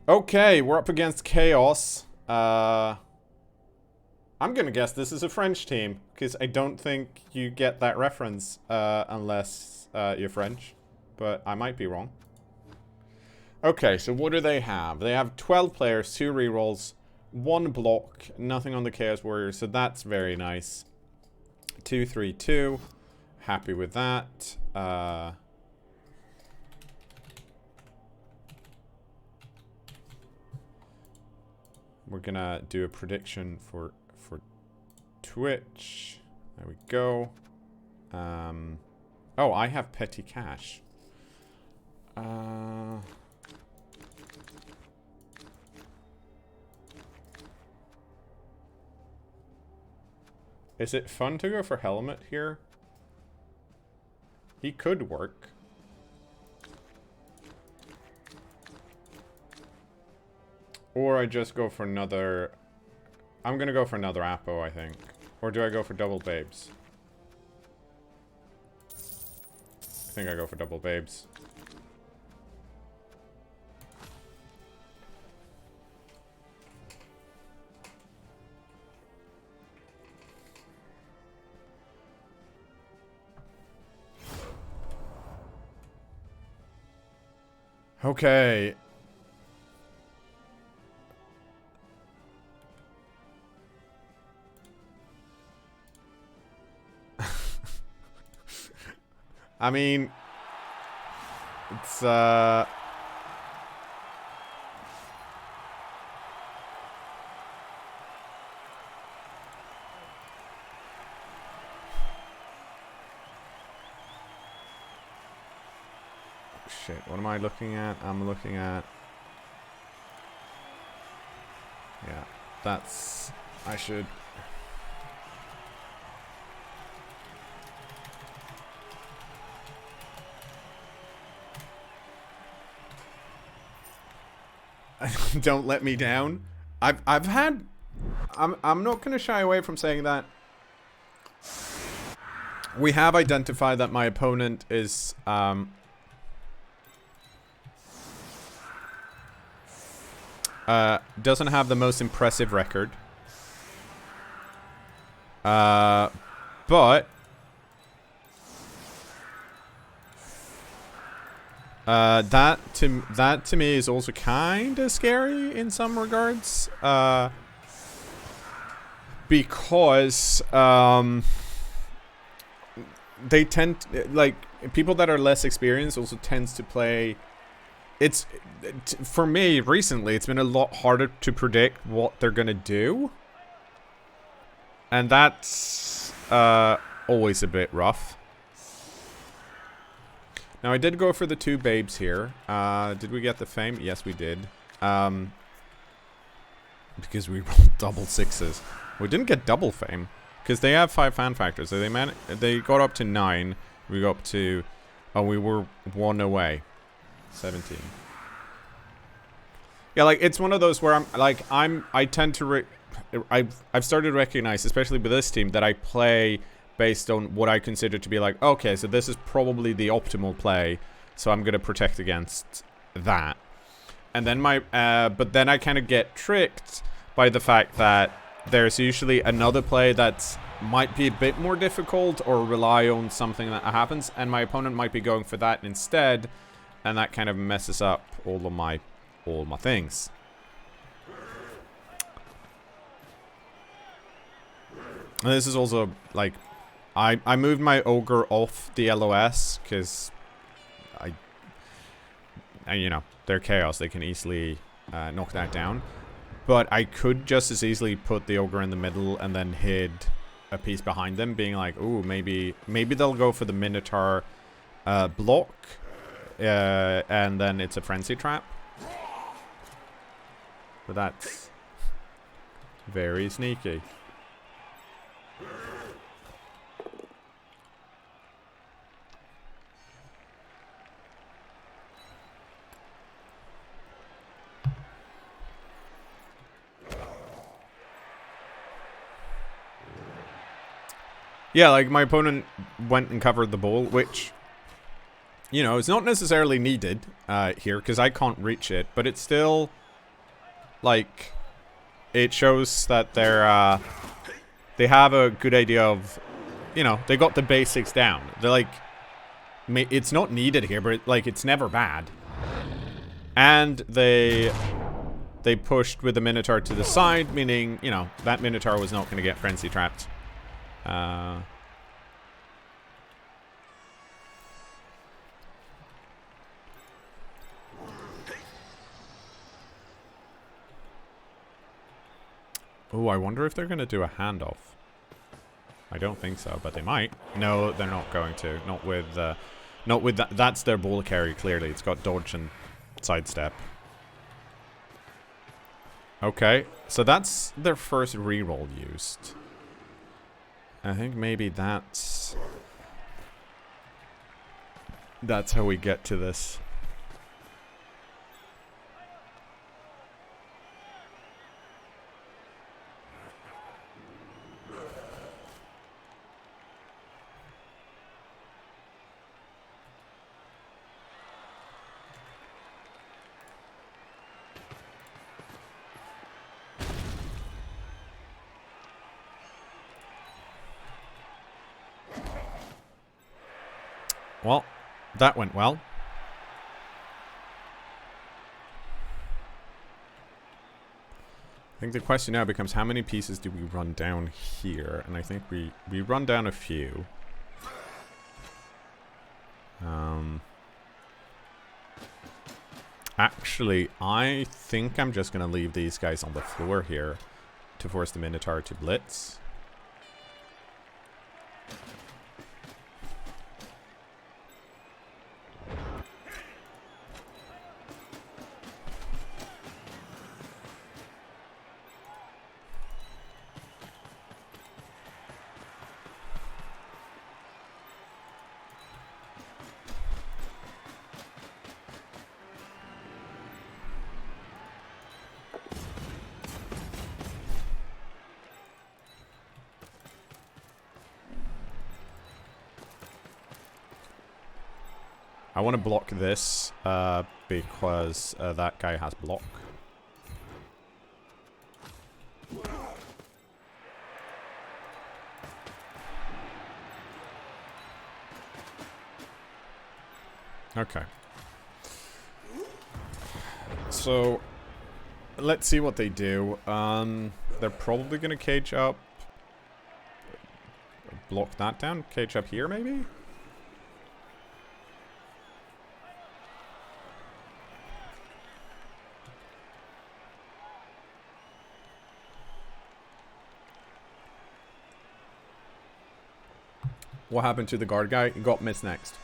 Okay, we're up against Chaos. I'm gonna guess this is a French team, because I don't think you get that reference unless you're French. But I might be wrong. Okay, so what do they have? They have 12 players, 2 rerolls, 1 block, nothing on the Chaos Warriors, so that's very nice. 2-3-2. Happy with that. We're gonna do a prediction for Twitch. There we go. Oh, I have petty cash. Is it fun to go for helmet here? He could work. Or I just go for another... I'm gonna go for another Apo, I think. Or do I go for double babes? I think I go for double babes. Okay. I mean, it's shit, what am I looking at? I'm looking at... Yeah, that's... I should... Don't let me down. I've had... I'm not gonna shy away from saying that. We have identified that my opponent is, doesn't have the most impressive record. But... that to me is also kind of scary in some regards. Because, they tend to, like, people that are less experienced also tends to play... for me, recently, it's been a lot harder to predict what they're gonna do. And that's, always a bit rough. Now, I did go for the 2 babes here. Did we get the fame? Yes, we did. Because we rolled double 6s. We didn't get double fame. Because they have 5 fan factors. So they got up to 9. We got up to... Oh, we were 1 away. 17. Yeah, like, it's one of those where I tend to... I've started to recognize, especially with this team, that I play... based on what I consider to be like, okay, so this is probably the optimal play, so I'm gonna protect against that. And then but then I kind of get tricked by the fact that there's usually another play that might be a bit more difficult or rely on something that happens, and my opponent might be going for that instead, and that kind of messes up all my things. And this is also like, I moved my ogre off the LOS because you know, they're chaos. They can easily knock that down. But I could just as easily put the ogre in the middle and then hid a piece behind them, being like, ooh, maybe they'll go for the Minotaur block, and then it's a frenzy trap. But that's very sneaky. Yeah, like, my opponent went and covered the ball, which, you know, it's not necessarily needed here, because I can't reach it, but it's still like, it shows that they're, they have a good idea of, you know, they got the basics down. They're like, it's not needed here, but like, it's never bad. And they pushed with the Minotaur to the side, meaning, you know, that Minotaur was not going to get frenzy trapped. Oh, I wonder if they're going to do a handoff. I don't think so, but they might. No, they're not going to. Not with that. That's their ball carry, clearly. It's got dodge and sidestep. Okay, so that's their first reroll used. I think maybe that's how we get to this. Well, that went well. I think the question now becomes how many pieces do we run down here? And I think we run down a few. Actually, I think I'm just going to leave these guys on the floor here to force the Minotaur to blitz. I want to block this because that guy has block. Okay. So, let's see what they do. They're probably going to cage up. Block that down. Cage up here, maybe? What happened to the guard guy? He got missed next.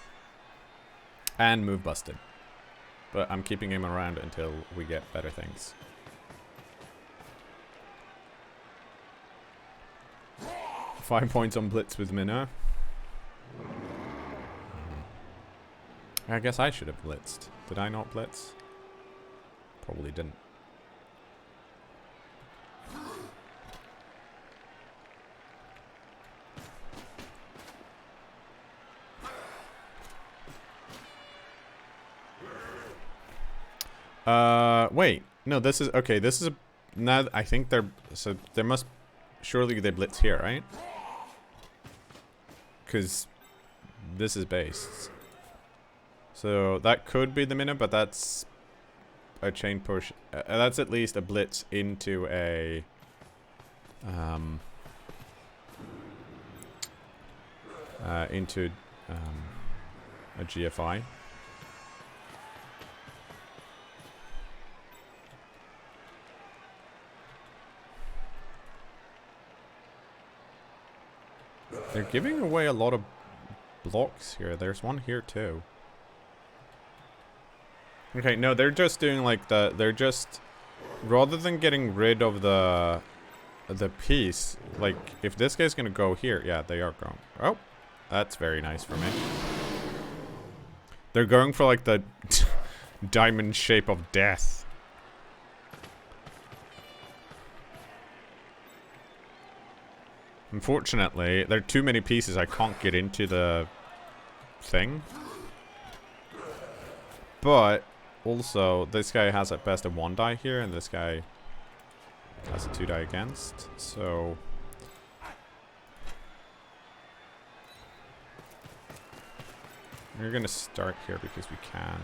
And move busted. But I'm keeping him around until we get better things. Five points on blitz with Minnow. I guess I should have blitzed. Did I not blitz? Probably didn't. Wait. No, this is... Okay, this is... Now, I think they're... So, there must... Surely they blitz here, right? Because... This is based. So, that could be the minute, but that's... A chain push. That's at least a blitz into a... into... a GFI. They're giving away a lot of blocks here. There's one here too. Okay, no, they're just doing like the... They're just... Rather than getting rid of the piece, like, if this guy's gonna go here... Yeah, they are going... Oh, that's very nice for me. They're going for like the diamond shape of death. Unfortunately, there are too many pieces. I can't get into the thing. But also, this guy has at best a 1 die here, and this guy That's a 2 die against. So we're gonna start here because we can.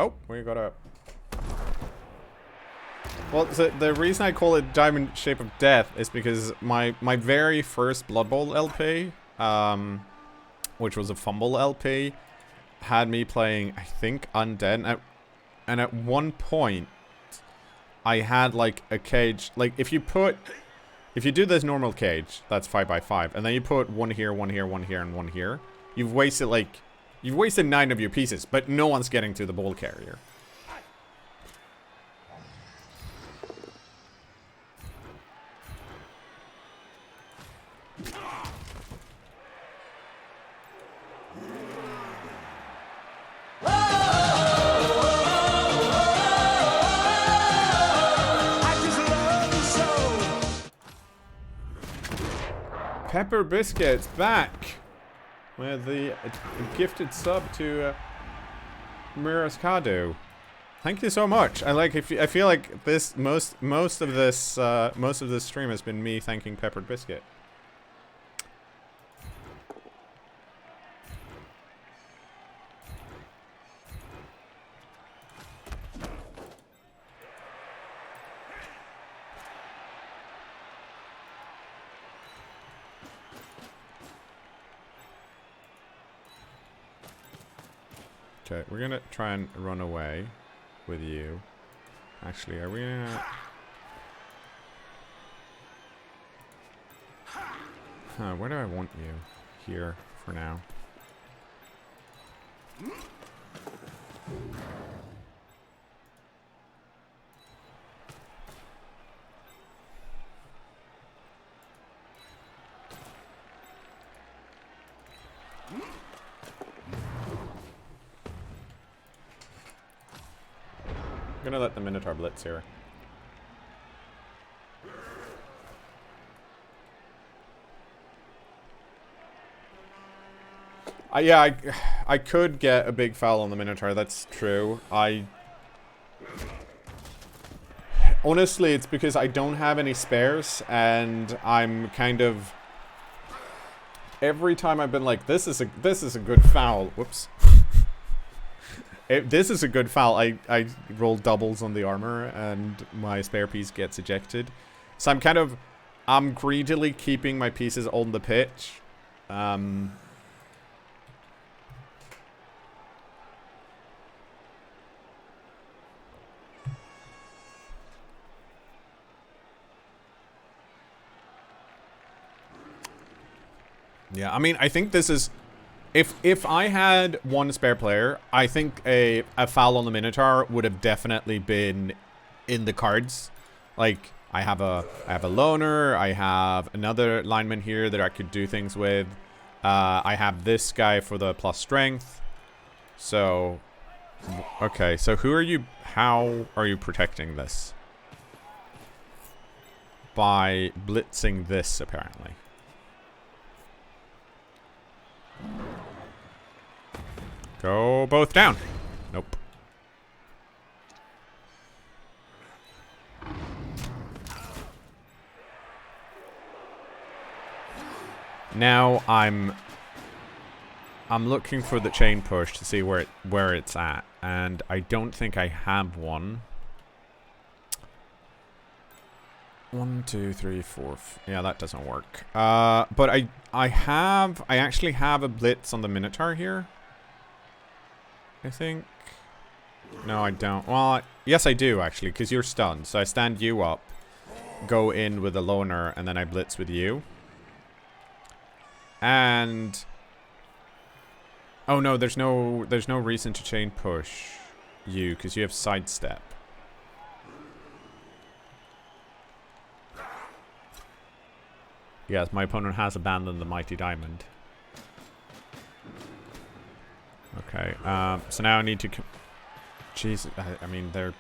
Oh, we got a... Well, the reason I call it Diamond Shape of Death is because my very first Blood Bowl LP, which was a fumble LP, had me playing, I think, Undead. And at one point, I had, like, a cage... Like, if you do this normal cage, that's 5 by 5, and then you put one here, one here, one here, and one here, you've wasted, like... You've wasted 9 of your pieces, but no one's getting to the ball carrier. Pepper Biscuits back with the gifted sub to Mirascado. Thank you so much. I feel like this most of this stream has been me thanking Peppered Biscuit. Okay, we're gonna try and run away with you. Actually, are we gonna... Huh, where do I want you? Here, for now. I'm gonna let the Minotaur blitz here. Yeah, I could get a big foul on the Minotaur, that's true. Honestly, it's because I don't have any spares, and I'm kind of... Every time I've been like, this is a good foul. Whoops. This is a good foul. I roll doubles on the armor, and my spare piece gets ejected. So I'm greedily keeping my pieces on the pitch. Yeah, I mean, I think this is... If I had one spare player, I think a foul on the Minotaur would have definitely been in the cards. Like, I have a loner, I have another lineman here that I could do things with. I have this guy for the plus strength. So, okay, so how are you protecting this? By blitzing this, apparently. Go both down. Nope. Now I'm looking for the chain push to see where it's at, and I don't think I have one. 1, 2, 3, 4. Yeah, that doesn't work. But I actually have a blitz on the Minotaur here. I think. No, I don't. Well, yes, I do actually, because you're stunned. So I stand you up, go in with a loner, and then I blitz with you. And oh no, there's no reason to chain push you because you have sidestep. Yes, my opponent has abandoned the Mighty Diamond. Okay, so now I need to... Jesus, I mean, they're...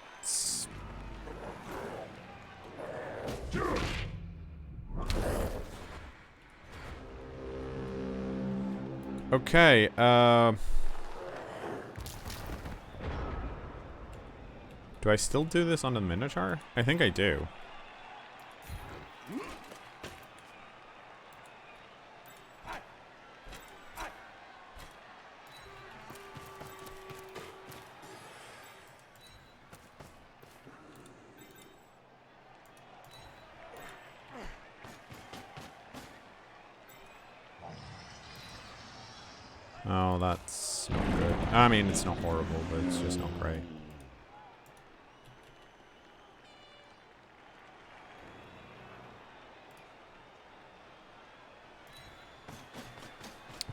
Okay, do I still do this on the Minotaur? I think I do. Oh, that's not good. I mean, it's not horrible, but it's just not great.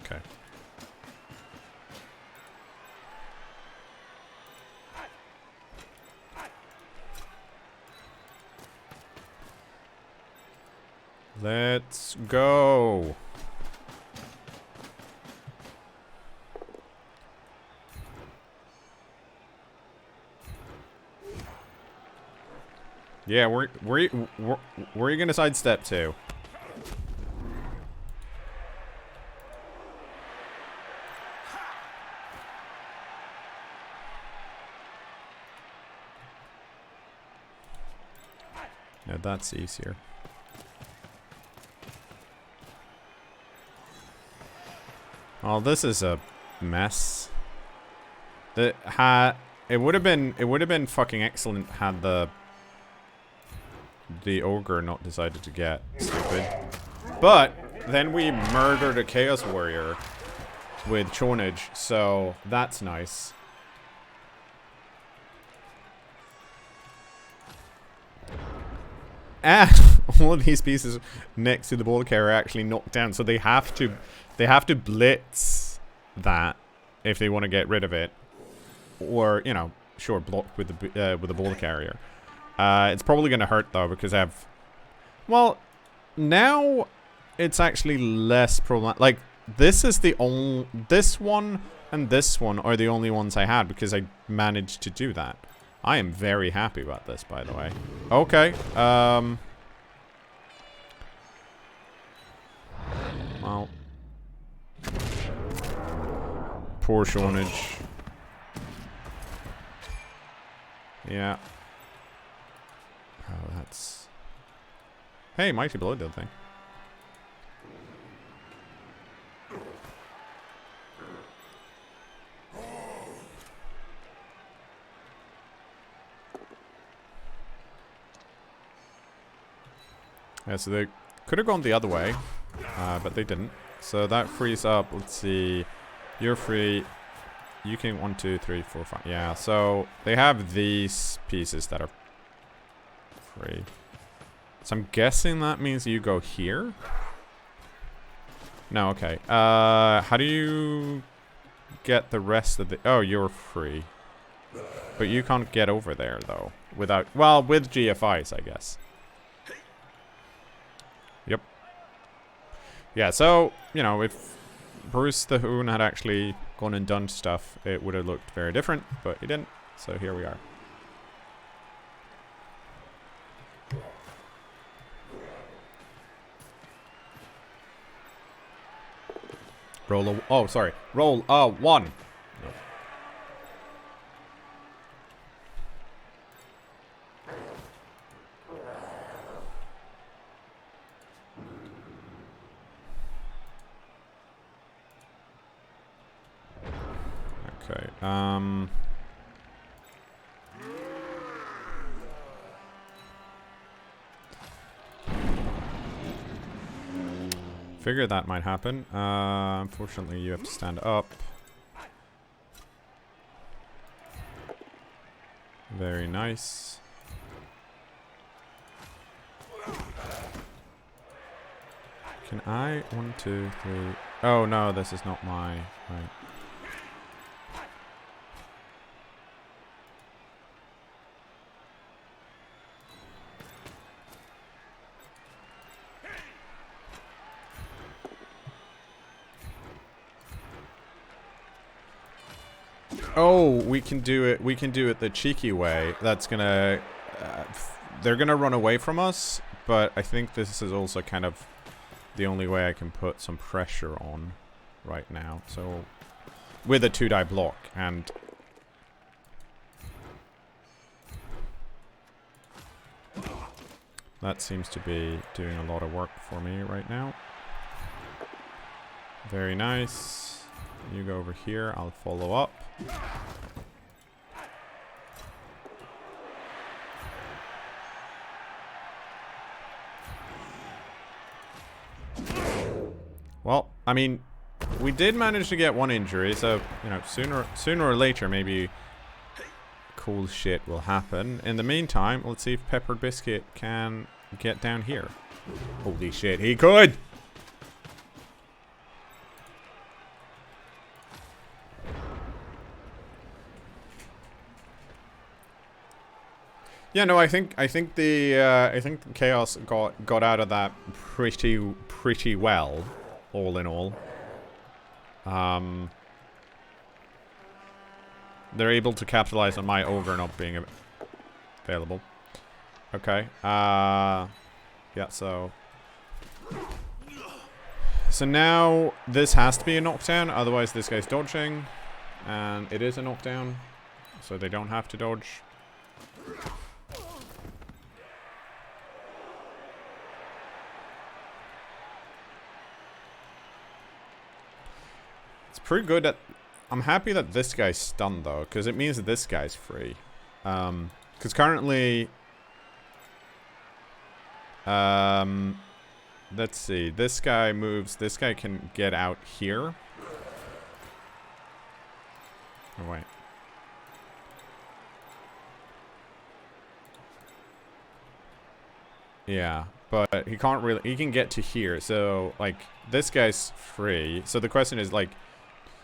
Okay. Let's go. Yeah, where are you gonna sidestep to? Yeah, that's easier. Oh, this is a mess. It would have been fucking excellent had the ogre not decided to get stupid. But then we murdered a chaos warrior with chonage, so that's nice. And all of these pieces next to the ball carrier are actually knocked down, so they have to blitz that if they want to get rid of it, or you know, sure, block with the ball carrier. It's probably going to hurt though because I have, well, now it's actually less problem. Like this is the only, this one and this one are the only ones I had because I managed to do that. I am very happy about this, by the way. Okay. Well. Poor shortage. Yeah. Oh, that's... Hey, Mighty Blow did thing. Yeah, so they could have gone the other way, but they didn't. So that frees up, let's see, you're free. You can 1, 2, 3, 4, 5. Yeah, so they have these pieces that are free. So I'm guessing that means you go here? No, okay. How do you get the rest of the... Oh, you're free. But you can't get over there, though. Without... Well, with GFIs, I guess. Yep. Yeah, so, you know, if Bruce the Hoon had actually gone and done stuff, it would have looked very different, but he didn't. So here we are. Roll a... Oh, sorry. Roll a 1. No. Okay, figured that might happen. Unfortunately, you have to stand up. Very nice. Can I? 1, 2, 3. Oh no, this is not my... Right. Oh, we can do it. We can do it the cheeky way. That's gonna... they're gonna run away from us, but I think this is also kind of the only way I can put some pressure on right now. So, with a 2-die block, and... that seems to be doing a lot of work for me right now. Very nice. You go over here, I'll follow up. Well, I mean, we did manage to get one injury, so, you know, sooner or later, maybe cool shit will happen. In the meantime, let's see if Peppered Biscuit can get down here. Holy shit, he could! Yeah, no, I think the Chaos got out of that pretty well, all in all. They're able to capitalize on my Ogre not being available. Okay. Yeah, so now this has to be a knockdown, otherwise this guy's dodging. And it is a knockdown, so they don't have to dodge. It's pretty good at... I'm happy that this guy's stunned, though, because it means that this guy's free. Because currently... let's see. This guy moves. This guy can get out here. Oh, wait. Yeah, but he can't really... He can get to here, so, like, this guy's free. So the question is, like...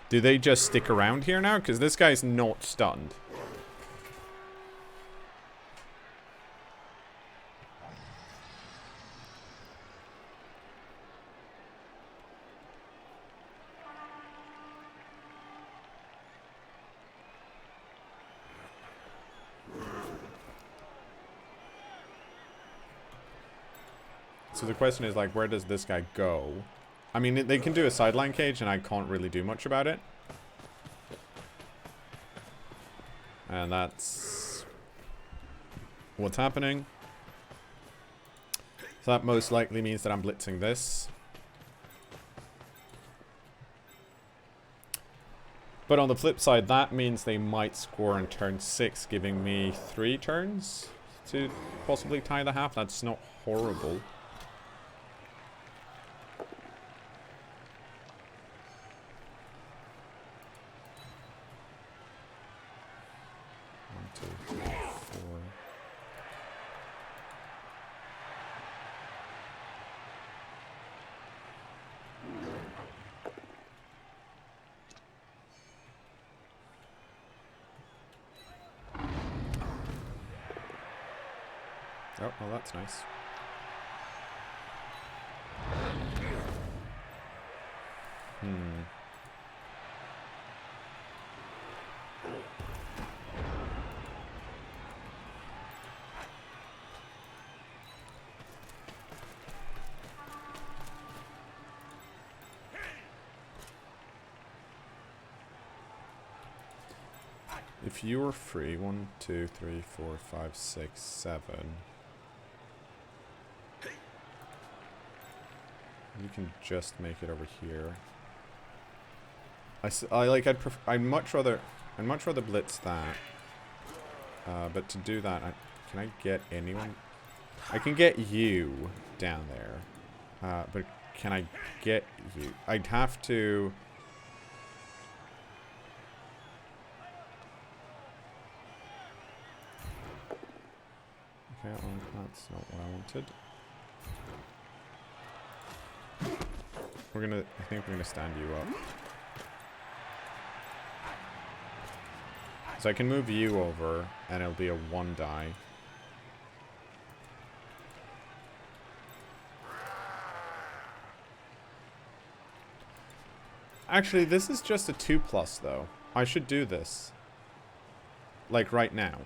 Do they just stick around here now? Because this guy's not stunned. So the question is, like, where does this guy go? I mean, they can do a sideline cage, and I can't really do much about it. And that's what's happening. So that most likely means that I'm blitzing this. But on the flip side, that means they might score on turn 6, giving me 3 turns to possibly tie the half. That's not horrible. Oh, well, that's nice. If you were free, 1, 2, 3, 4, 5, 6, 7. You can just make it over here. I'd much rather blitz that. But to do that, can I get anyone? I can get you down there. But can I get you? I'd have to... Okay, well, that's not what I wanted. I think we're gonna stand you up. So I can move you over, and it'll be a 1 die. Actually, this is just a 2+, though. I should do this. like, right now.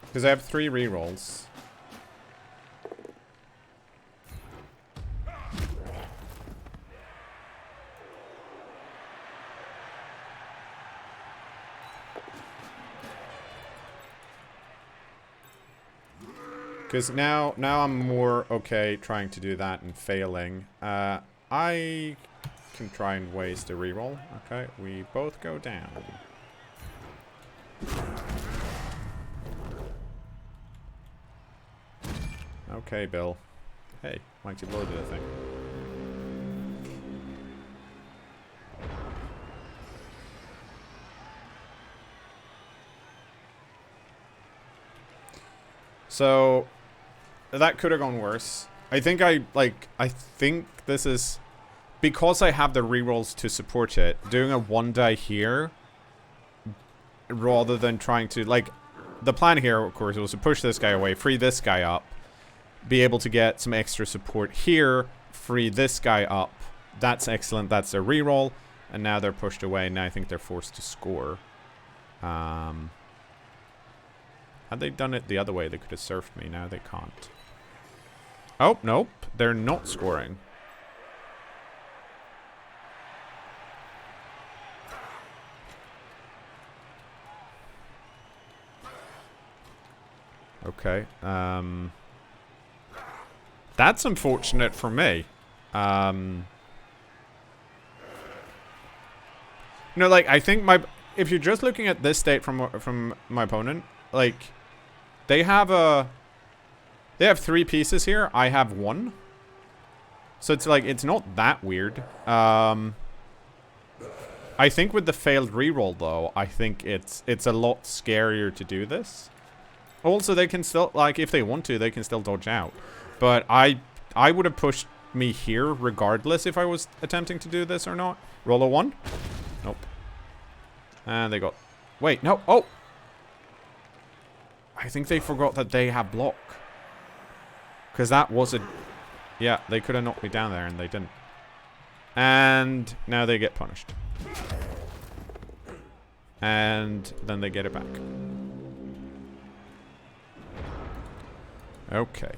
Because I have 3 rerolls. Because now I'm more okay trying to do that and failing. I can try and waste a reroll. Okay, we both go down. Okay, Bill. Hey, mighty blow to the thing. So that could have gone worse. I think this is because I have the rerolls to support it. Doing a 1 die here rather than trying to, like, the plan here, of course, was to push this guy away, free this guy up, be able to get some extra support here, free this guy up. That's excellent. That's their reroll, and now they're pushed away. Now I think they're forced to score. Had they done it the other way, they could have surfed me. Now they can't. Oh, nope. They're not scoring. Okay. That's unfortunate for me. You know, like, I think if you're just looking at this state from my opponent, like, they have 3 pieces here. I have 1. So it's like, it's not that weird. I think with the failed reroll, though, I think it's a lot scarier to do this. Also, they can still, like, if they want to, they can still dodge out. But I would have pushed me here regardless if I was attempting to do this or not. Roll a 1. Nope. And they got... Wait, no. Oh! I think they forgot that they have block. Because that was a... Yeah, they could have knocked me down there and they didn't. And now they get punished. And then they get it back. Okay.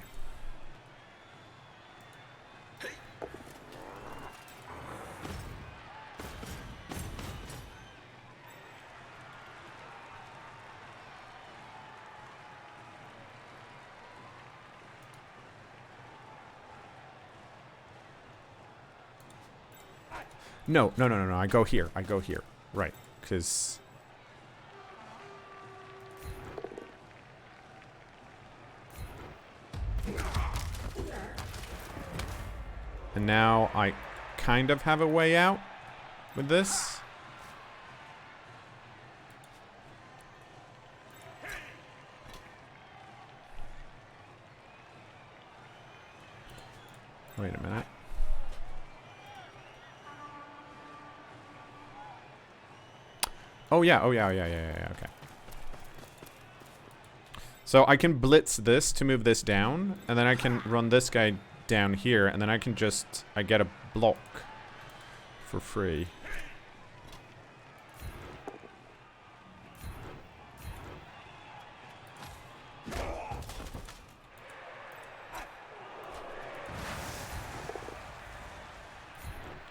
No. I go here. Right. Because... And now I kind of have a way out with this. Wait a minute. Oh yeah, okay. So I can blitz this to move this down, and then I can run this guy down here, and then I can just... I get a block for free.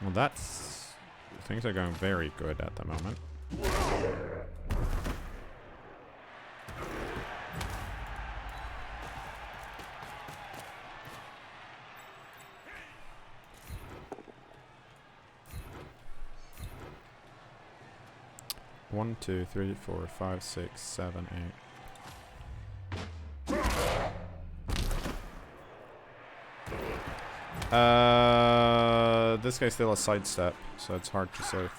Well, that's... Things are going very good at the moment. One, 2, 3, 4, 5, 6, 7, 8. This guy's still a sidestep, so it's hard to surf.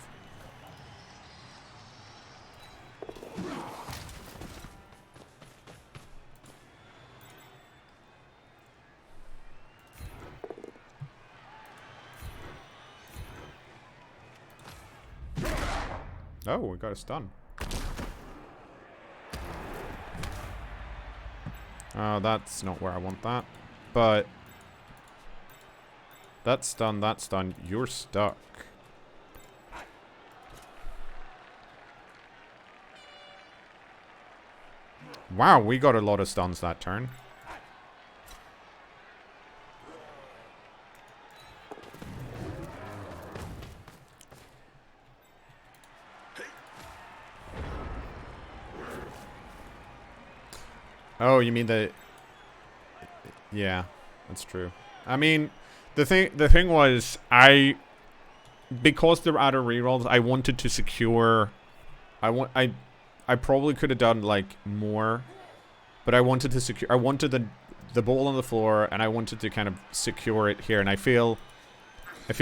Oh, we got a stun. Oh, that's not where I want that. But... That's done. You're stuck. Wow, we got a lot of stuns that turn. Oh, you mean the... Yeah, that's true. I mean, the thing was, because they're out of rerolls, I wanted to secure... I probably could have done, like, more. But I wanted to secure... I wanted the ball on the floor, and I wanted to kind of secure it here. And I feel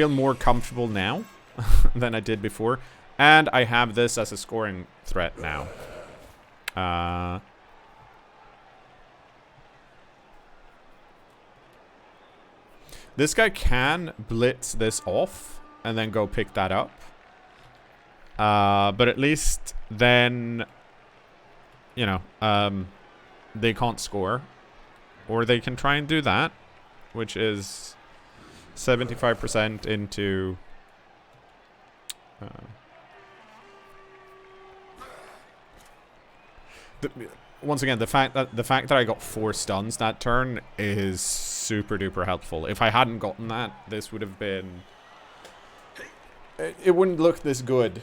more comfortable now than I did before. And I have this as a scoring threat now. This guy can blitz this off and then go pick that up. But at least then, you know, they can't score. Or they can try and do that, which is 75% into... once again, the fact that I got 4 stuns that turn is super duper helpful. If I hadn't gotten that, this would have been... It wouldn't look this good.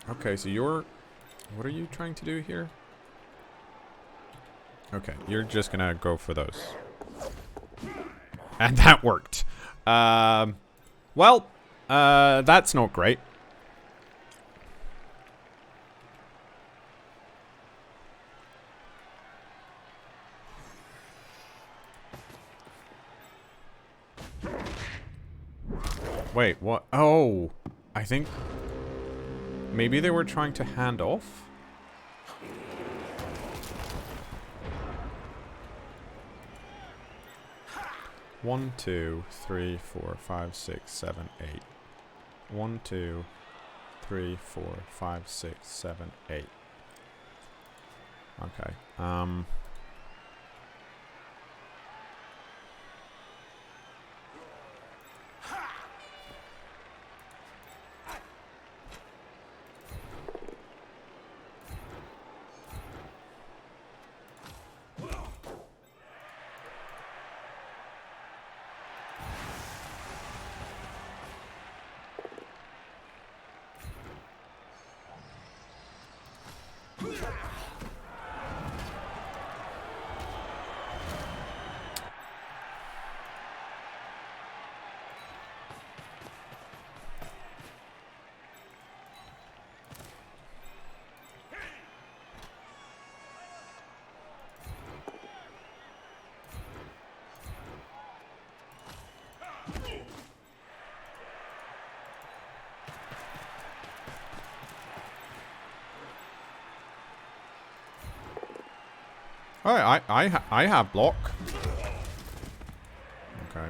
Okay, so you're... What are you trying to do here? Okay, you're just gonna go for those. And that worked. Well, that's not great. Wait, what? Oh, I think maybe they were trying to hand off. One, 2, 3, 4, 5, 6, 7, 8. 1, 2, 3, 4, 5, 6, 7, 8. Okay. Oh, I have block. Okay.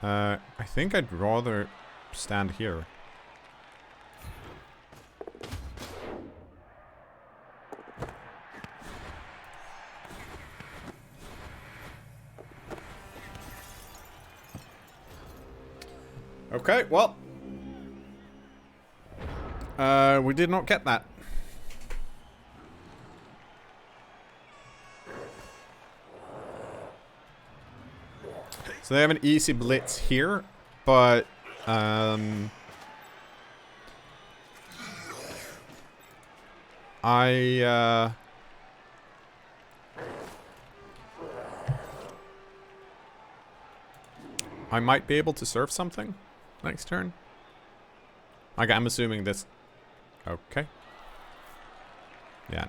I think I'd rather stand here. Okay, well. We did not get that. So they have an easy blitz here, but I might be able to serve something next turn. Okay, I'm assuming this... Okay. Yeah,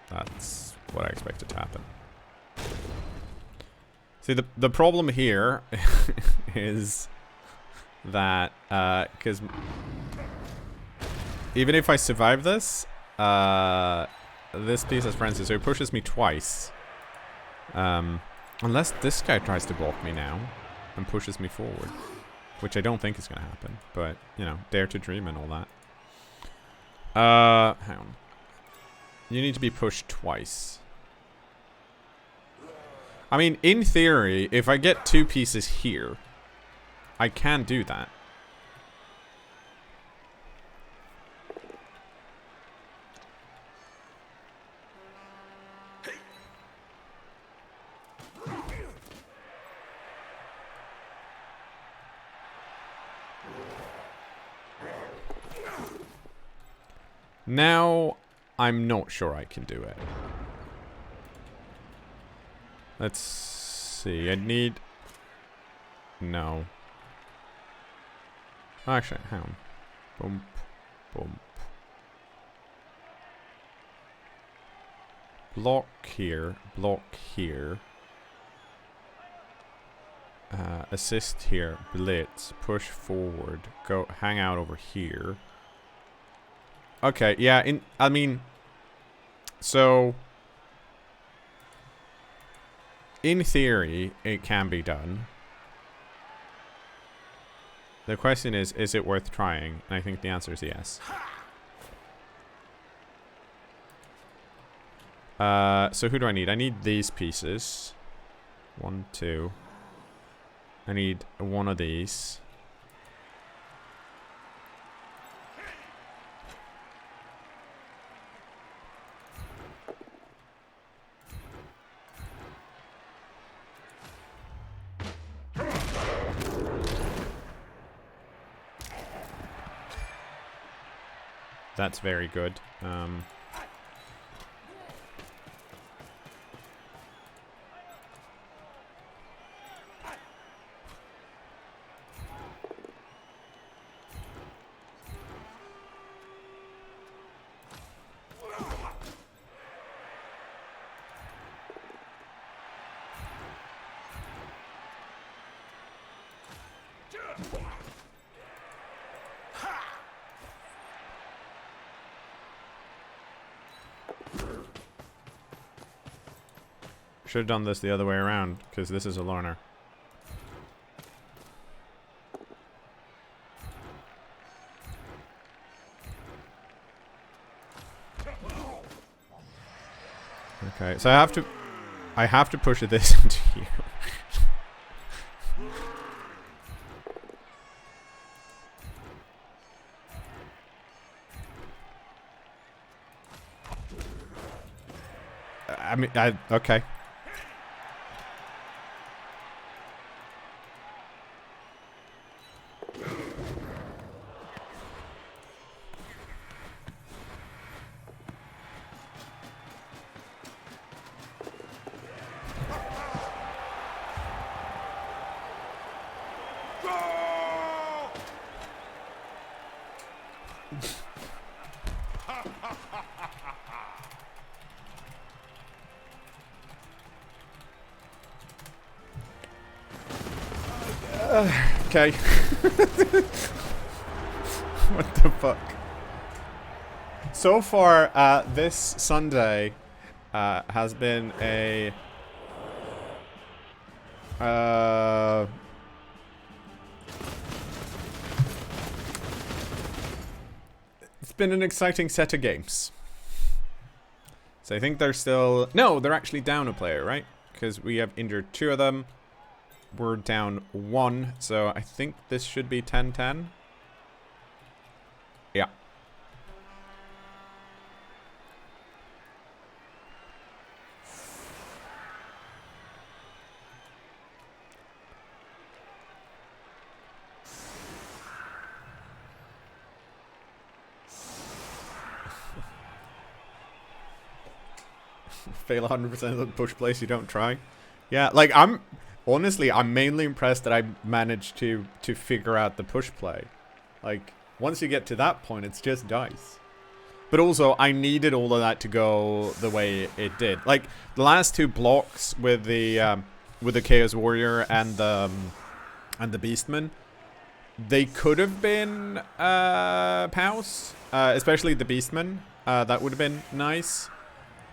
that's what I expected to happen. See, the problem here is that, because even if I survive this, this piece has frenzy, so it pushes me twice. Unless this guy tries to block me now and pushes me forward, which I don't think is going to happen. But, you know, dare to dream and all that. Hang on. You need to be pushed twice. I mean, in theory, if I get 2 pieces here, I can do that. Now, I'm not sure I can do it. Let's see. I need... No. Actually, hang on. Bump. Bump. Block here. Block here. Assist here. Blitz. Push forward. Go hang out over here. Okay, yeah, I mean, so, in theory, it can be done. The question is it worth trying? And I think the answer is yes. So who do I need? I need these pieces. 1, 2. I need one of these. That's very good. Should have done this the other way around, because this is a learner. Okay, so I have to push this into here. I mean, okay. Okay. What the fuck? So far, this Sunday has been a it's been an exciting set of games. So I think they're still... No, they're actually down a player, right? Because we have injured 2 of them. We're down 1, so I think this should be 10-10. Yeah. Fail 100% of the push plays you don't try. Yeah, like honestly, I'm mainly impressed that I managed to figure out the push play. Like, once you get to that point, it's just dice. But also, I needed all of that to go the way it did. Like, the last 2 blocks with the Chaos Warrior and the Beastman, They could have been POWs, especially the Beastmen. That would have been nice.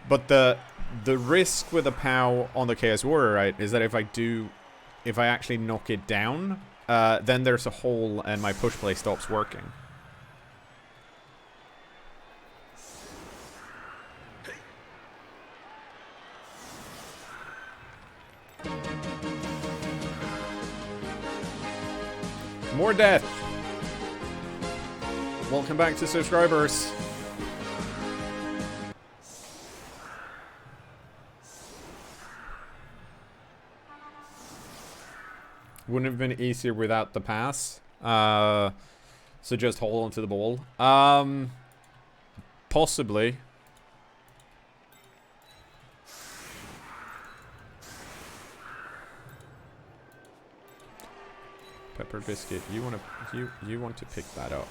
But the risk with a POW on the Chaos Warrior, right, is that if I actually knock it down, then there's a hole and my push play stops working. More death. Welcome back to subscribers. Wouldn't have been easier without the pass. So just hold onto the ball. Possibly. Pepper biscuit, you want to pick that up.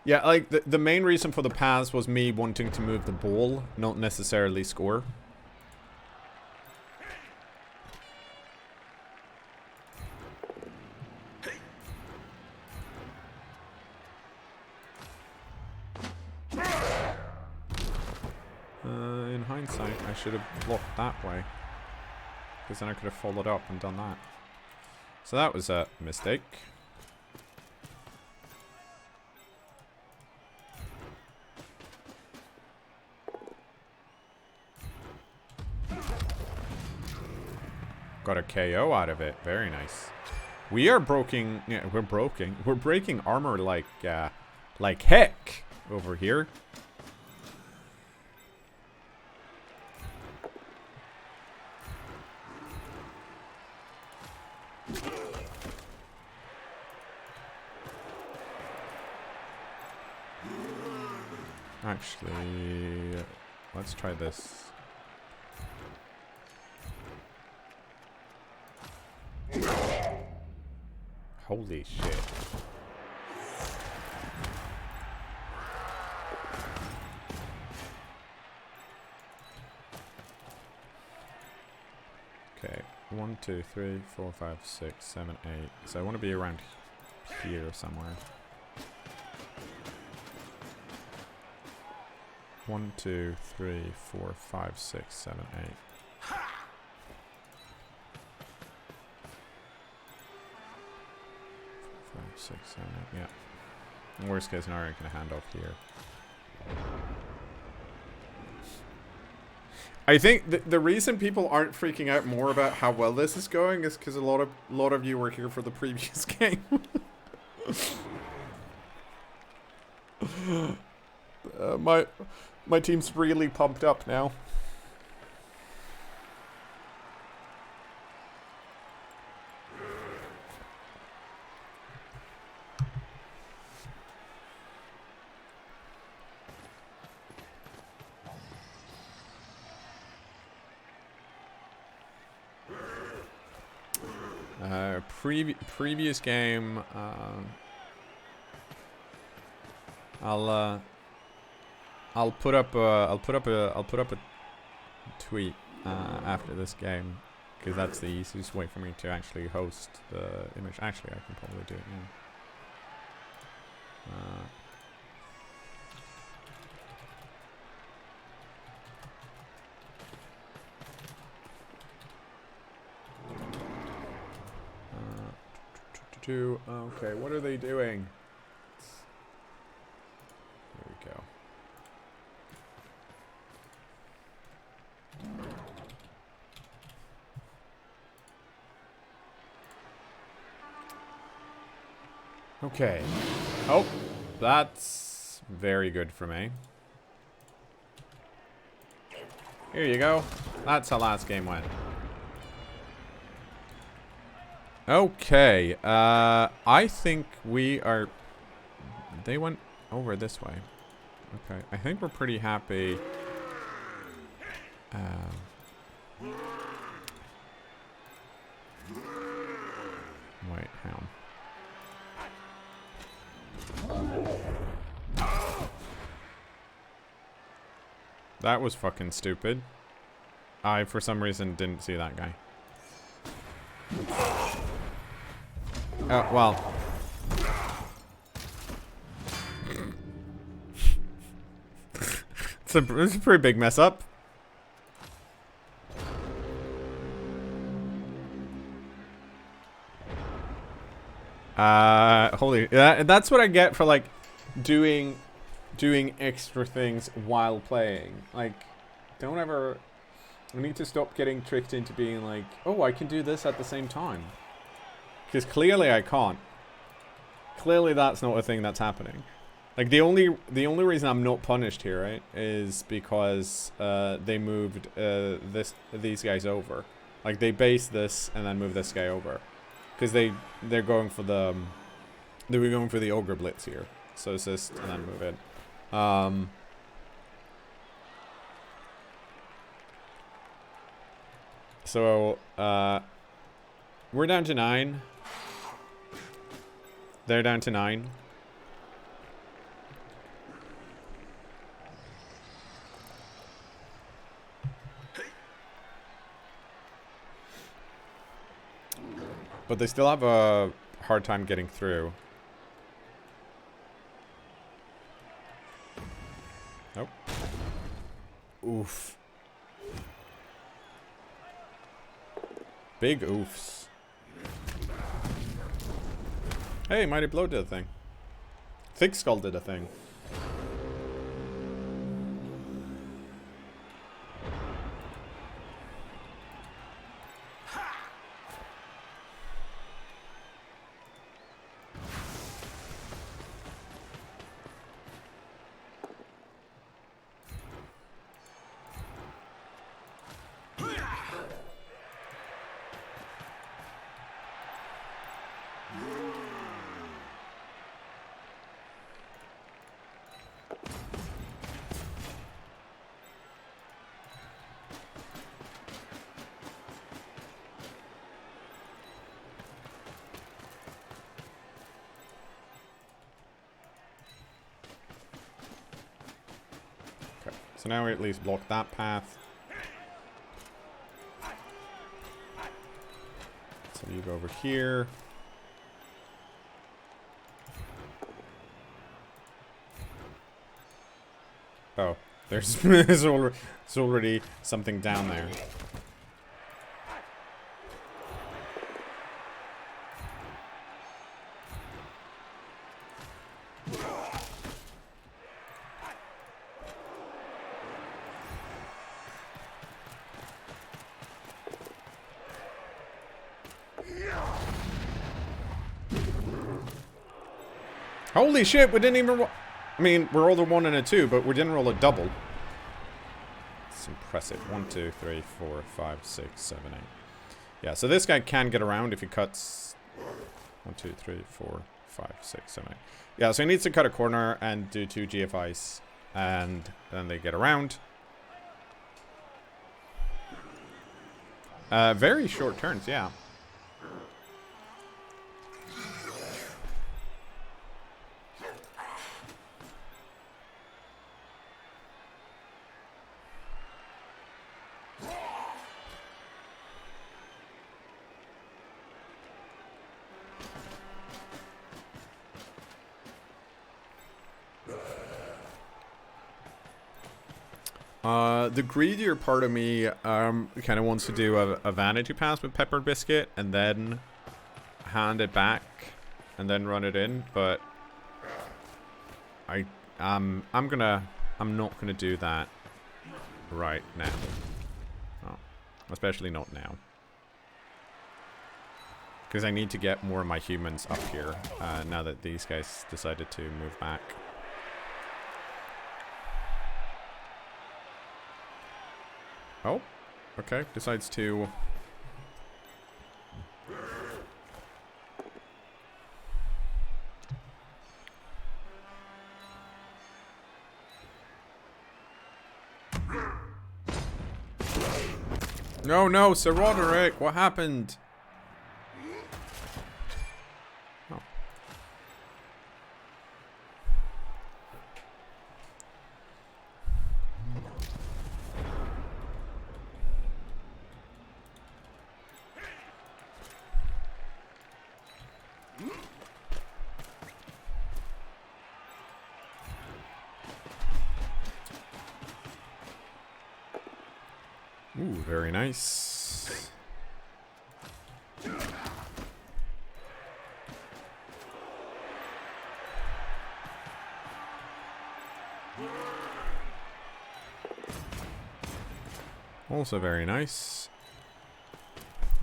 Yeah, like, the main reason for the pass was me wanting to move the ball, not necessarily score. In hindsight, I should have blocked that way. Because then I could have followed up and done that. So that was a mistake. Got a KO out of it. Very nice. We are breaking. Yeah, we're breaking armor like heck over here. Actually, let's try this. Holy shit. Okay, 1, 2, 3, 4, 5, 6, 7, 8. So I want to be around here somewhere. 1, 2, 3, 4, 5, 6, 7, 8. 6, 7, 8, yeah. Worst case scenario, I can hand off here. I think the reason people aren't freaking out more about how well this is going is because a lot of you were here for the previous game. My team's really pumped up now. Previous game, I'll put up a tweet after this game, because that's the easiest way for me to actually host the image. Actually, I can probably do it now. Okay, what are they doing? There we go. Okay. Oh, that's very good for me. Here you go. That's how last game went. Okay, I think we are... They went over this way. Okay, I think we're pretty happy. Wait, hang on. That was fucking stupid. I, for some reason, didn't see that guy. Oh, well. It's a pretty big mess up. Holy, that's what I get for like doing extra things while playing. Like, don't ever. I need to stop getting tricked into being like, oh, I can do this at the same time, because clearly I can't. Clearly, that's not a thing that's happening. Like the only reason I'm not punished here, right, is because they moved these guys over. Like they base this and then move this guy over, because they're going for the ogre blitz here. So assist and then move in. So we're down to 9. They're down to 9. But they still have a hard time getting through. Nope. Oof. Big oofs. Hey, Mighty Blow did a thing. Thick Skull did a thing. So now we at least block that path. So you go over here. Oh, there's already something down there. Holy shit, we didn't even I mean, we rolled a 1 and a 2, but we didn't roll a double. It's impressive. 1, 2, 3, 4, 5, 6, 7, 8. Yeah, so this guy can get around if he cuts 1, 2, 3, 4, 5, 6, 7, 8. Yeah, so he needs to cut a corner and do 2 GFIs, and then they get around. Very short turns, yeah. The greedier part of me kind of wants to do a vanity pass with Pepper Biscuit and then hand it back and then run it in, but I'm not gonna do that right now. Oh, especially not now, because I need to get more of my humans up here now that these guys decided to move back. Oh, okay. Decides to No, no, Sir Roderick, what happened? Oh. Ooh, very nice. Also very nice.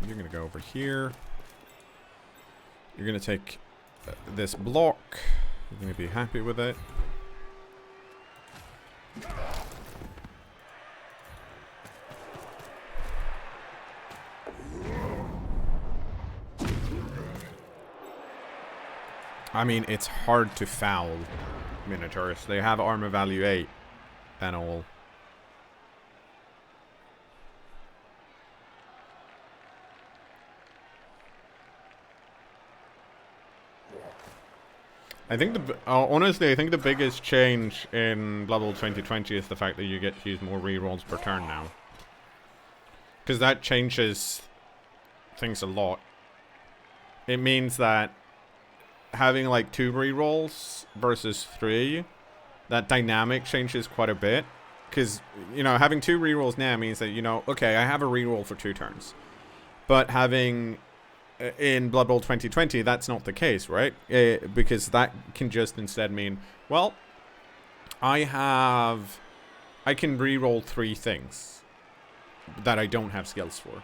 You're gonna go over here. You're gonna take this block. You're gonna be happy with it. I mean, it's hard to foul Minotaurs. They have armor value 8 and all. I think honestly, I think the biggest change in Blood Bowl 2020 is the fact that you get to use more rerolls per turn now. Because that changes things a lot. It means that having like 2 rerolls versus 3, that dynamic changes quite a bit. Because, you know, having 2 rerolls now means that, you know, okay, I have a reroll for 2 turns. But having in Blood Bowl 2020, that's not the case, right? Because that can just instead mean, well, I can reroll 3 things that I don't have skills for.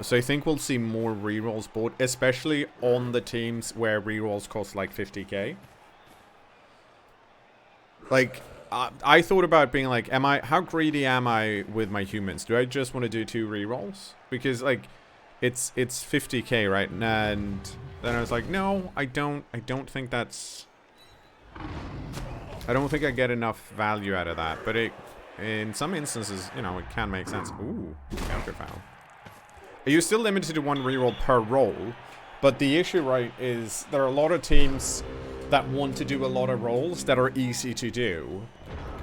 So I think we'll see more rerolls, especially on the teams where rerolls cost like 50k. Like, I thought about being like, how greedy am I with my humans? Do I just want to do 2 rerolls? Because like, it's 50k, right? And then I was like, no, I don't think that's. I don't think I get enough value out of that. But in some instances, you know, it can make sense. Ooh, counter foul. You're still limited to 1 reroll per roll, but the issue, right, is there are a lot of teams that want to do a lot of rolls that are easy to do.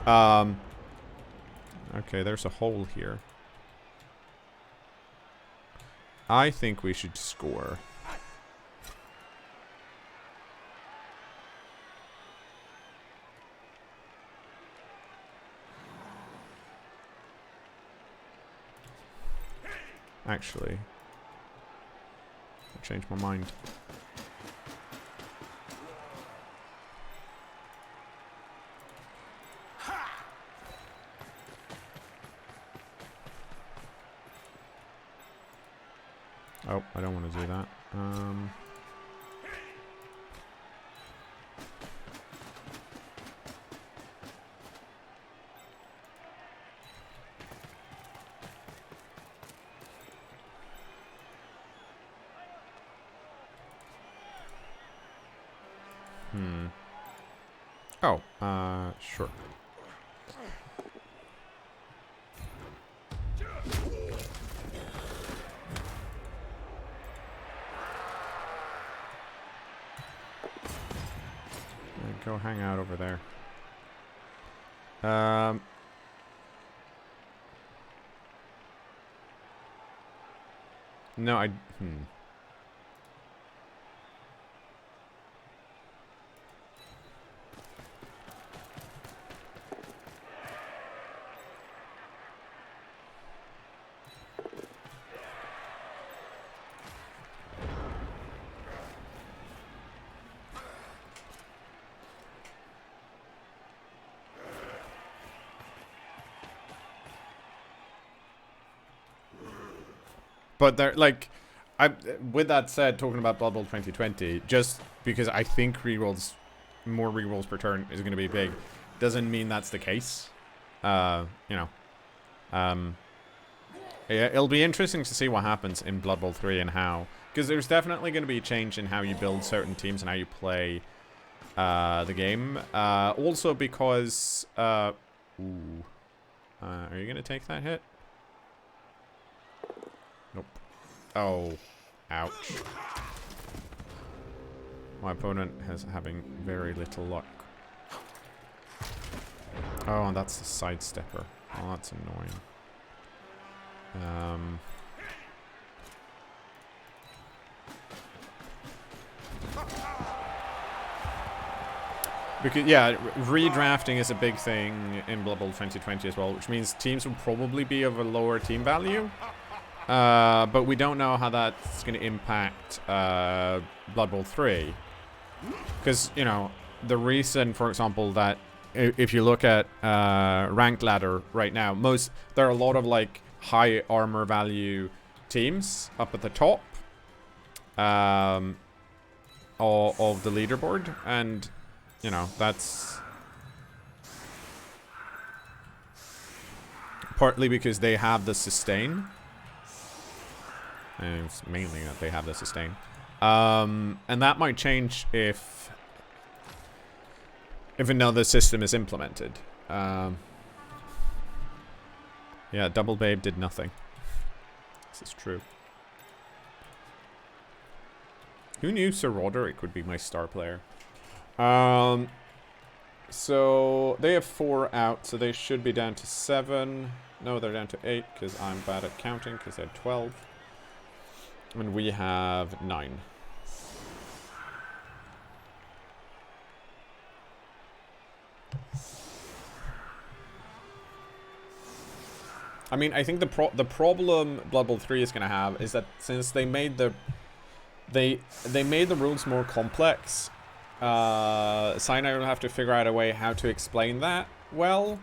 Okay, there's a hole here. I think we should score. Actually, I changed my mind. Oh, I don't want to do that. Oh, sure. Go hang out over there. No, but they're like, with that said, talking about Blood Bowl 2020, just because I think more rerolls per turn is going to be big, doesn't mean that's the case. You know, yeah, it'll be interesting to see what happens in Blood Bowl 3 and how, because there's definitely going to be a change in how you build certain teams and how you play the game. Also because, ooh. Are you going to take that hit? Nope. Oh. Ouch. My opponent is having very little luck. Oh, and that's the sidestepper. Oh, that's annoying. Because, yeah, redrafting is a big thing in Blood Bowl 2020 as well, which means teams will probably be of a lower team value. But we don't know how that's going to impact Blood Bowl 3. Because, you know, the reason, for example, that if you look at ranked ladder right now, there are a lot of, like, high armor value teams up at the top of the leaderboard. And, you know, that's partly because they have the sustain. And it's mainly that they have the sustain. And that might change if another system is implemented. Yeah, Double Babe did nothing. This is true. Who knew Sir Roderick would be my star player? So they have 4 out, so they should be down to 7. No, they're down to 8 because I'm bad at counting because they had 12. And we have 9. I mean, I think the problem Blood Bowl 3 is going to have is that since they made the rules more complex, Sinai will have to figure out a way how to explain that well.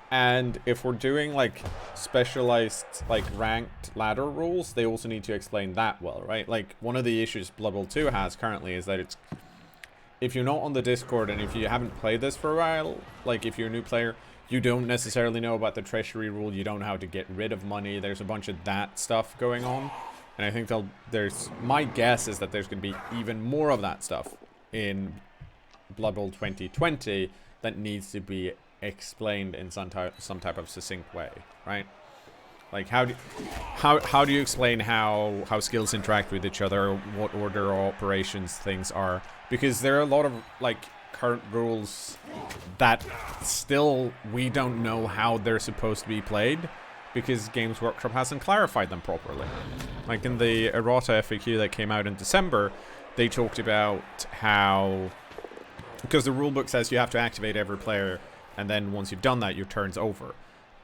And if we're doing like specialized, like ranked ladder rules, they also need to explain that well, right? Like one of the issues Blood Bowl 2 has currently is that it's, if you're not on the Discord and if you haven't played this for a while, like if you're a new player, you don't necessarily know about the treasury rule. You don't know how to get rid of money. There's a bunch of that stuff going on. And I think my guess is that there's going to be even more of that stuff in Blood Bowl 2020 that needs to be explained in some type of succinct way, right? Like how do you explain how skills interact with each other, what order or operations things are? Because there are a lot of like current rules that still we don't know how they're supposed to be played because Games Workshop hasn't clarified them properly. Like in the Errata FAQ that came out in December, they talked about how, because the rulebook says you have to activate every player, and then once you've done that, your turn's over.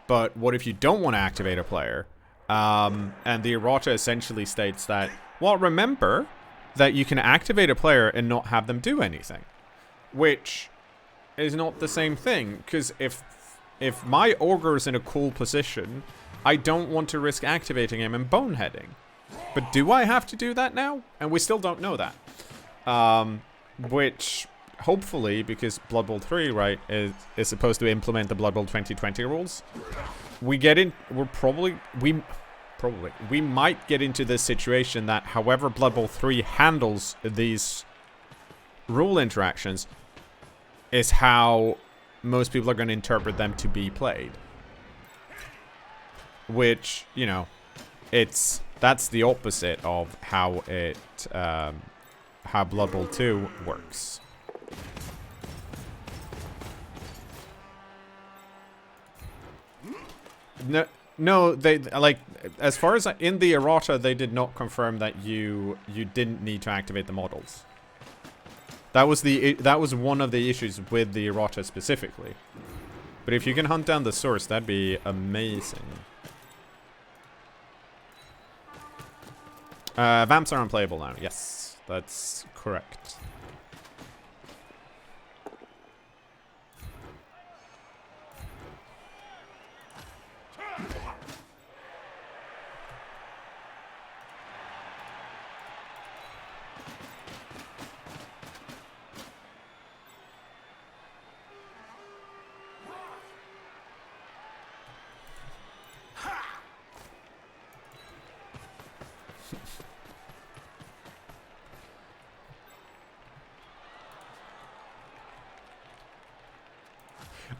But what if you don't want to activate a player? And the errata essentially states that, well, remember that you can activate a player and not have them do anything. Which is not the same thing. Because if my Ogre is in a cool position, I don't want to risk activating him and boneheading. But do I have to do that now? And we still don't know that. Which, hopefully, because Blood Bowl 3, right, is supposed to implement the Blood Bowl 2020 rules, we might get into this situation that however Blood Bowl 3 handles these rule interactions is how most people are going to interpret them to be played. Which, you know, that's the opposite of how Blood Bowl 2 works. No, they, like, as far as in the errata, they did not confirm that you didn't need to activate the models. That was one of the issues with the errata specifically. But if you can hunt down the source, that'd be amazing. Vamps are unplayable now. Yes, that's correct.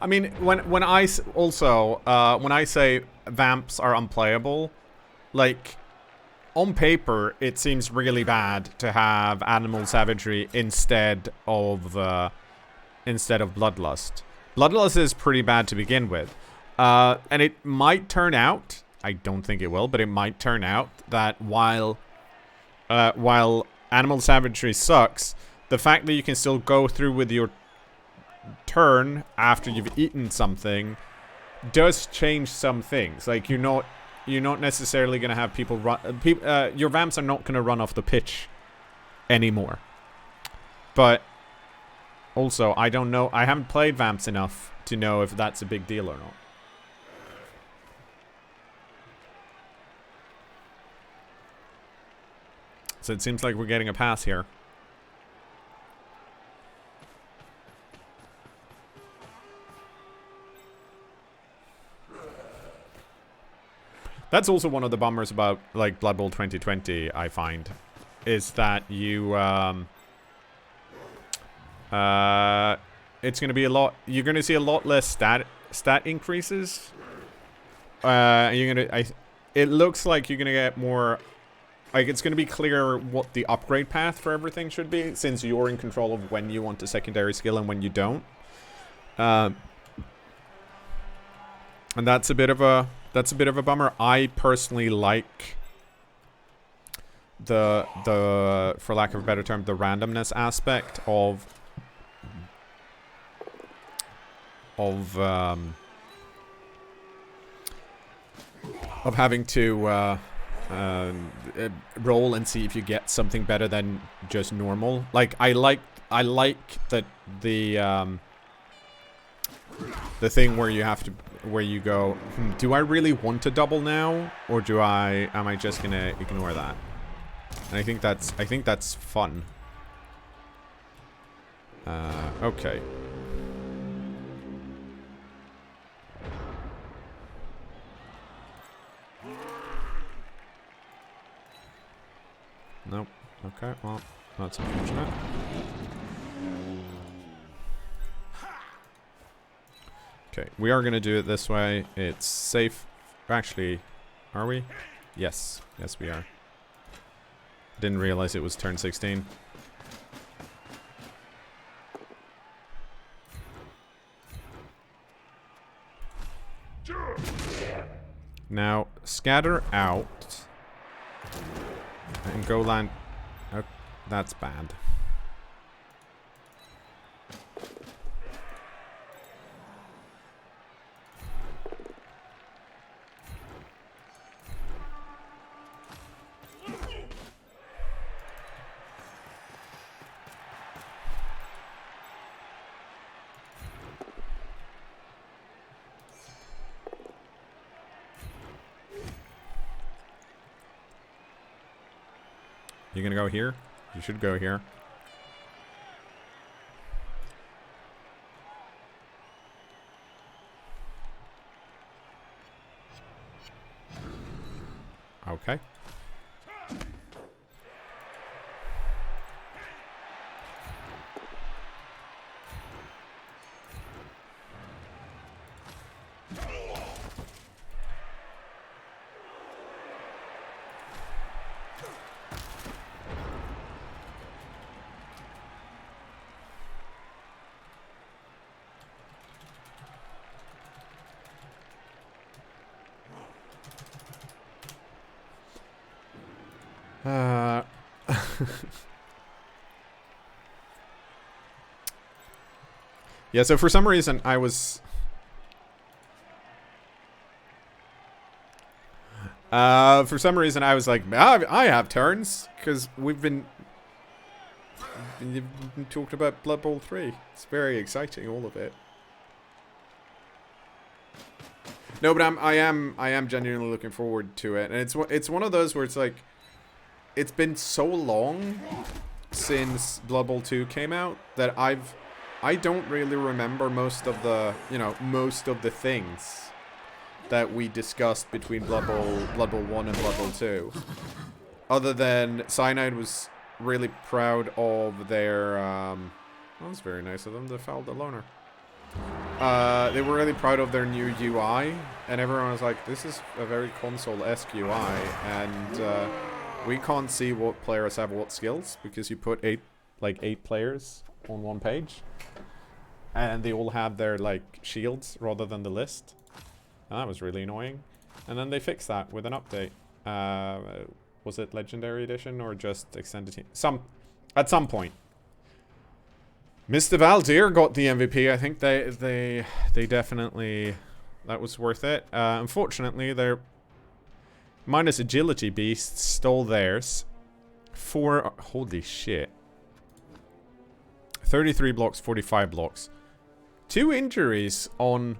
I mean, when I say vamps are unplayable, like, on paper, it seems really bad to have animal savagery instead of bloodlust. Bloodlust is pretty bad to begin with, and it might turn out. I don't think it will, but it might turn out that while animal savagery sucks, the fact that you can still go through with your turn after you've eaten something does change some things. Like, you're not necessarily going to have people run... your vamps are not going to run off the pitch anymore. But also, I don't know. I haven't played vamps enough to know if that's a big deal or not. So it seems like we're getting a pass here. That's also one of the bummers about, like, Blood Bowl 2020, I find. Is that you, it's going to be a lot... You're going to see a lot less stat increases. It looks like you're going to get more... Like, it's going to be clear what the upgrade path for everything should be, since you're in control of when you want a secondary skill and when you don't. And that's a bit of a... That's a bit of a bummer. I personally like the for lack of a better term, the randomness aspect of having to roll and see if you get something better than just normal. Like, I like that the thing where you have to, where you go, do I really want to double now, or am I just gonna ignore that? And I think that's fun. Okay. Nope. Okay, well, that's unfortunate. Okay, we are going to do it this way. It's safe. Actually, are we? Yes. Yes, we are. Didn't realize it was turn 16. Now, scatter out. And go land... Oh, that's bad. You gonna go here? You should go here. Okay. Yeah, so for some reason I was... for some reason I was like, I have turns, because we've been talking about Blood Bowl 3. It's very exciting, all of it. No, but I am genuinely looking forward to it, and it's one of those where it's like, it's been so long since Blood Bowl 2 came out that I don't really remember most of the things that we discussed between Blood Bowl 1 and Blood Bowl 2. Other than Cyanide was really proud of their, that was very nice of them, they fouled the loner. They were really proud of their new UI, and everyone was like, this is a very console-esque UI, and we can't see what players have what skills, because you put eight players on one page, and they all have their, like, shields rather than the list. And that was really annoying. And then they fixed that with an update. Was it Legendary Edition or just Extended Team? At some point. Mr. Valdir got the MVP. I think they definitely, that was worth it. Unfortunately, their minus agility beasts stole theirs. Holy shit. 33 blocks, 45 blocks. 2 injuries on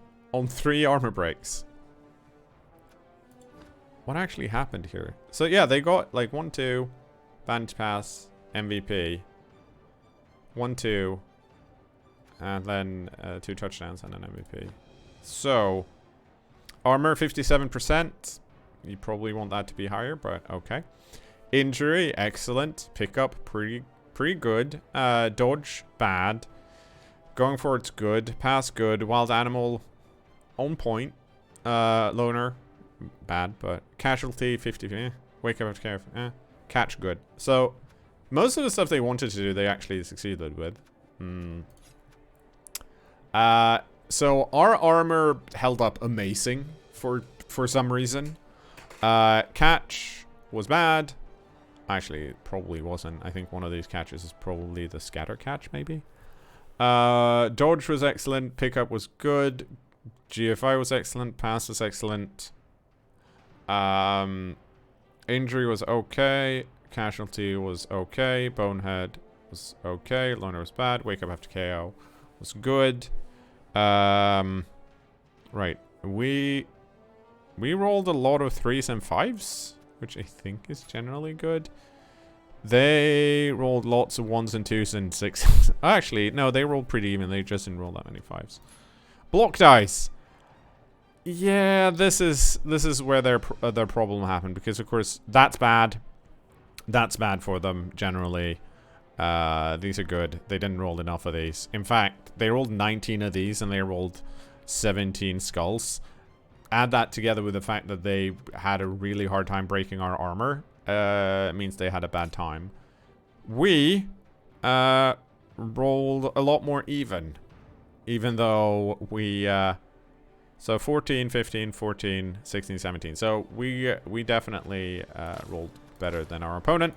3 armor breaks. What actually happened here? So yeah, they got like 1-2, Bandage Pass, MVP. 1-2. And then 2 touchdowns and an MVP. So, armor 57%. You probably want that to be higher, but okay. Injury, excellent. Pickup, pretty good. Dodge, bad. Going forward's good. Pass, good. Wild Animal, on point. Loner, bad, but casualty, 50. Wake up after care. Catch, good. So, most of the stuff they wanted to do, they actually succeeded with. So our armor held up amazing for some reason. Catch was bad. Actually, it probably wasn't. I think one of these catches is probably the scatter catch, maybe. Dodge was excellent. Pickup was good. GFI was excellent. Pass was excellent. Injury was okay. Casualty was okay. Bonehead was okay. Loner was bad. Wake up after KO was good. Right. We rolled a lot of 3s and 5s, which I think is generally good. They rolled lots of 1s and 2s and 6s. Actually, no, they rolled pretty even. They just didn't roll that many 5s. Block dice. Yeah, this is where their problem happened, because of course that's bad. That's bad for them generally. These are good. They didn't roll enough of these. In fact, they rolled 19 of these and they rolled 17 skulls. Add that together with the fact that they had a really hard time breaking our armor. It means they had a bad time. We rolled a lot more even though we so 14, 15, 14, 16, 17. So we definitely rolled better than our opponent.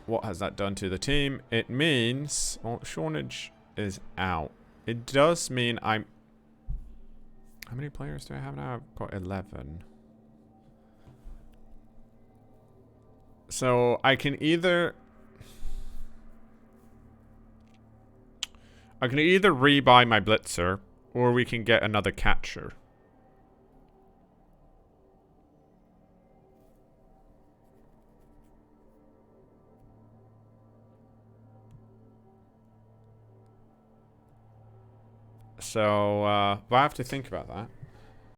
What has that done to the team? It means, well, Shawnage is out. It does mean how many players do I have now? I've got 11. So I can either rebuy my Blitzer, or we can get another catcher. So, I have to think about that.